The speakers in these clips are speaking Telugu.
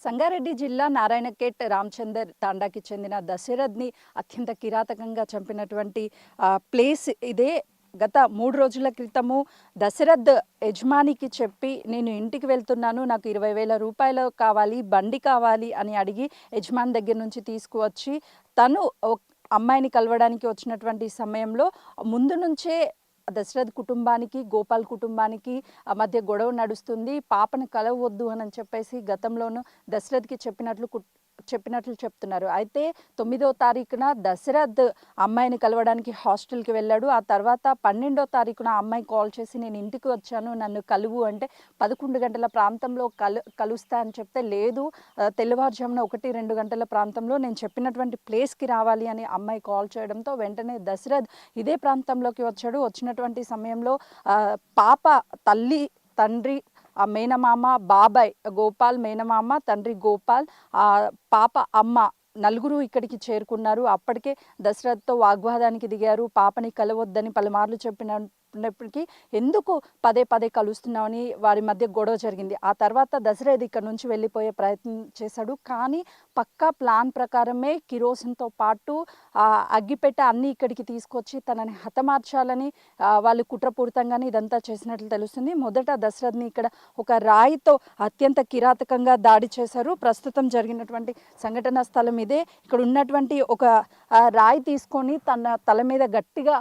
సంగారెడ్డి జిల్లా నారాయణఖేట్ రామచందర్ తాండాకి చెందిన దశరథ్ని అత్యంత కిరాతకంగా చంపినటువంటి ప్లేస్ ఇదే. గత 3 రోజుల క్రితము దశరథ్ యజమానికి చెప్పి నేను ఇంటికి వెళ్తున్నాను, నాకు 20,000 రూపాయలు కావాలి, బండి కావాలి అని అడిగి యజమాని దగ్గర నుంచి తీసుకువచ్చి తను అమ్మాయిని కలవడానికి వచ్చినటువంటి సమయంలో ముందు నుంచే దశరథ్ కుటుంబానికి గోపాల్ కుటుంబానికి మధ్య గొడవ నడుస్తుంది. పాపను కలవద్దు అని చెప్పేసి గతంలోనూ దశరథ్కి చెప్పినట్లు చెప్తున్నారు. అయితే 9వ తారీఖున దశరథ్ అమ్మాయిని కలవడానికి హాస్టల్కి వెళ్ళాడు. ఆ తర్వాత 12వ తారీఖున అమ్మాయి కాల్ చేసి నేను ఇంటికి వచ్చాను, నన్ను కలువు అంటే 11 గంటల ప్రాంతంలో కలుస్తా అని చెప్తే లేదు, తెల్లవారుజామున 1-2 గంటల ప్రాంతంలో నేను చెప్పినటువంటి ప్లేస్కి రావాలి అని అమ్మాయి కాల్ చేయడంతో వెంటనే దశరథ్ ఇదే ప్రాంతంలోకి వచ్చాడు. వచ్చినటువంటి సమయంలో పాప తల్లి, తండ్రి, మేనమామ, బాబాయ్ గోపాల్, మేనమామ, తండ్రి గోపాల్, పాప అమ్మ నలుగురు ఇక్కడికి చేరుకున్నారు. అప్పటికే దశరథ్తో వాగ్వాదానికి దిగారు. పాపని కలవద్దని పలుమార్లు చెప్పినప్పటికీ ఎందుకు పదే పదే కలుస్తున్నామని వారి మధ్య గొడవ జరిగింది. ఆ తర్వాత దశరథ్ ఇక్కడ నుంచి వెళ్ళిపోయే ప్రయత్నం చేశాడు. కానీ పక్కా ప్లాన్ ప్రకారమే కిరోసిన్తో పాటు అగ్గిపెట్టె అన్నీ ఇక్కడికి తీసుకొచ్చి తనని హతమార్చాలని వాళ్ళు కుట్రపూరితంగానే ఇదంతా చేసినట్లు తెలుస్తుంది. మొదట దశరథ్ని ఇక్కడ ఒక రాయితో అత్యంత కిరాతకంగా దాడి చేశారు. ప్రస్తుతం జరిగినటువంటి సంఘటనా స్థలం ఇదే. ఇక్కడ ఉన్నటువంటి ఒక రాయి తీసుకొని తన తల మీద గట్టిగా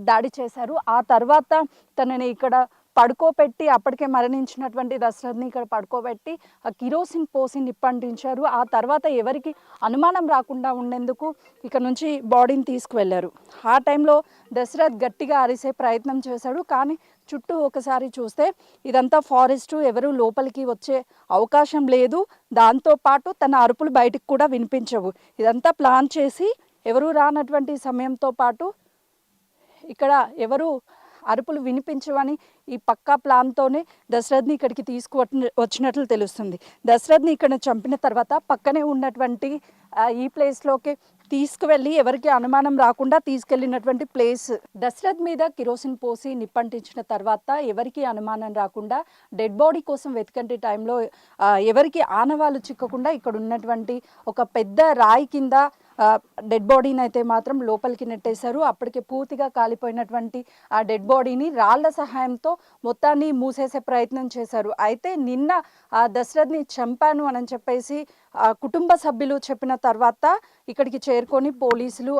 దాడి చేశారు. ఆ తర్వాత తనని ఇక్కడ పడుకోబెట్టి అప్పటికే మరణించినటువంటి దశరథ్ని ఇక్కడ పడుకోబెట్టి కిరోసిన్ పోసి నిప్పంటించారు. ఆ తర్వాత ఎవరికి అనుమానం రాకుండా ఉండేందుకు ఇక్కడ నుంచి బాడీని తీసుకువెళ్ళారు. ఆ టైంలో దశరథ్ గట్టిగా అరిసే ప్రయత్నం చేశాడు. కానీ చుట్టూ ఒకసారి చూస్తే ఇదంతా ఫారెస్టు, ఎవరు లోపలికి వచ్చే అవకాశం లేదు. దాంతోపాటు తన అరుపులు బయటికి కూడా వినిపించవు. ఇదంతా ప్లాన్ చేసి ఎవరు రానటువంటి సమయంతో పాటు ఇక్కడ ఎవరు అరుపులు వినిపించవని ఈ పక్కా ప్లాన్తోనే దశరథ్ని ఇక్కడికి వచ్చినట్లు తెలుస్తుంది. దశరథ్ని ఇక్కడ చంపిన తర్వాత పక్కనే ఉన్నటువంటి ఈ ప్లేస్లోకి తీసుకువెళ్ళి ఎవరికి అనుమానం రాకుండా తీసుకెళ్ళినటువంటి ప్లేస్. దశరథ్ మీద కిరోసిన్ పోసి నిప్పంటించిన తర్వాత ఎవరికి అనుమానం రాకుండా డెడ్ బాడీ కోసం వెతికంటే టైంలో ఎవరికి ఆనవాళ్ళు చిక్కకుండా ఇక్కడ ఉన్నటువంటి ఒక పెద్ద రాయి కింద డెడ్ బాడీని అయితే మాత్రం లోపలికి నెట్టేశారు. అప్పటికే పూర్తిగా కాలిపోయినటువంటి ఆ డెడ్ బాడీని రాళ్ల సహాయంతో మొత్తాన్ని మూసేసే ప్రయత్నం చేశారు. అయితే నిన్న దశరథ్ని చంపాను అని చెప్పేసి కుటుంబ సభ్యులు చెప్పిన తర్వాత ఇక్కడికి చేరుకొని పోలీసులు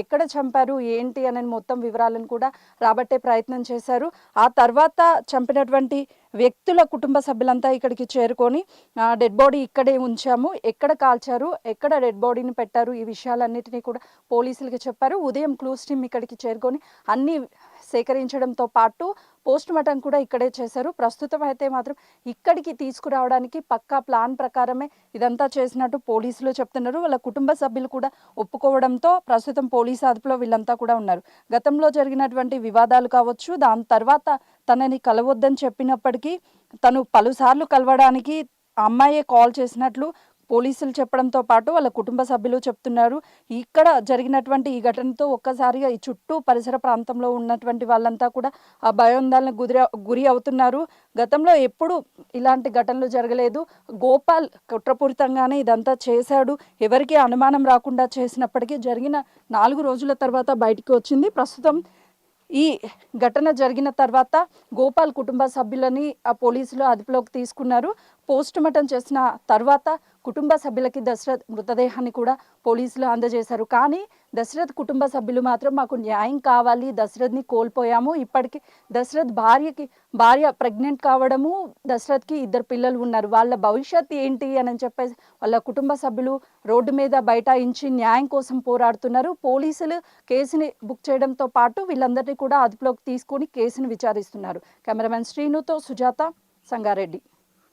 ఎక్కడ చంపారు ఏంటి అనే మొత్తం వివరాలను కూడా రాబట్టే ప్రయత్నం చేశారు. ఆ తర్వాత చంపినటువంటి వ్యక్తుల కుటుంబ సభ్యులంతా ఇక్కడికి చేరుకొని డెడ్ బాడీ ఇక్కడే ఉంచాము, ఎక్కడ కాల్చారు, ఎక్కడ డెడ్ బాడీని పెట్టారు, ఈ విషయాలన్నిటినీ కూడా పోలీసులకి చెప్పారు. ఉదయం క్లూస్ టీమ్ ఇక్కడికి చేరుకొని అన్నీ సేకరించడంతో పాటు పోస్ట్ మార్టం కూడా ఇక్కడే చేశారు. ప్రస్తుతం అయితే మాత్రం ఇక్కడికి తీసుకురావడానికి పక్కా ప్లాన్ ప్రకారమే ఇదంతా చేసినట్టు పోలీసులు చెప్తున్నారు. వాళ్ళ కుటుంబ సభ్యులు కూడా ఒప్పుకోవడంతో ప్రస్తుతం పోలీసు అదుపులో వీళ్ళంతా కూడా ఉన్నారు. గతంలో జరిగినటువంటి వివాదాలు కావచ్చు, దాని తర్వాత తనని కలవద్దని చెప్పినప్పటికీ తను పలుసార్లు కలవడానికి అమ్మాయే కాల్ చేసినట్లు పోలీసులు చెప్పడంతో పాటు వాళ్ళ కుటుంబ సభ్యులు చెప్తున్నారు. ఇక్కడ జరిగినటువంటి ఈ ఘటనతో ఒక్కసారిగా ఈ చుట్టూ పరిసర ప్రాంతంలో ఉన్నటువంటి వాళ్ళంతా కూడా ఆ భయోందోళనకు గురి అవుతున్నారు. గతంలో ఎప్పుడు ఇలాంటి ఘటనలు జరగలేదు. గోపాల్ కుట్రపూరితంగానే ఇదంతా చేశాడు, ఎవరికి అనుమానం రాకుండా చేసినప్పటికీ జరిగిన 4 రోజుల తర్వాత బయటికి వచ్చింది. ప్రస్తుతం ఈ ఘటన జరిగిన తర్వాత గోపాల్ కుటుంబ సభ్యులని పోలీసులు అదుపులోకి తీసుకున్నారు. పోస్ట్ మార్టం చేసిన తర్వాత కుటుంబ సభ్యులకి దశరథ్ మృతదేహాన్ని కూడా పోలీసులు అందజేశారు. కానీ దశరథ్ కుటుంబ సభ్యులు మాత్రం మాకు న్యాయం కావాలి, దశరథ్ని కోల్పోయాము, ఇప్పటికీ దశరథ్ భార్య ప్రెగ్నెంట్ కావడము, దశరథ్కి 2 పిల్లలు ఉన్నారు, వాళ్ళ భవిష్యత్ ఏంటి అని చెప్పేసి వాళ్ళ కుటుంబ సభ్యులు రోడ్డు మీద బైఠాయించి న్యాయం కోసం పోరాడుతున్నారు. పోలీసులు కేసుని బుక్ చేయడంతో పాటు వీళ్ళందరినీ కూడా అదుపులోకి తీసుకొని కేసుని విచారిస్తున్నారు. కెమెరామెన్ శ్రీనుతో సుజాత, సంగారెడ్డి.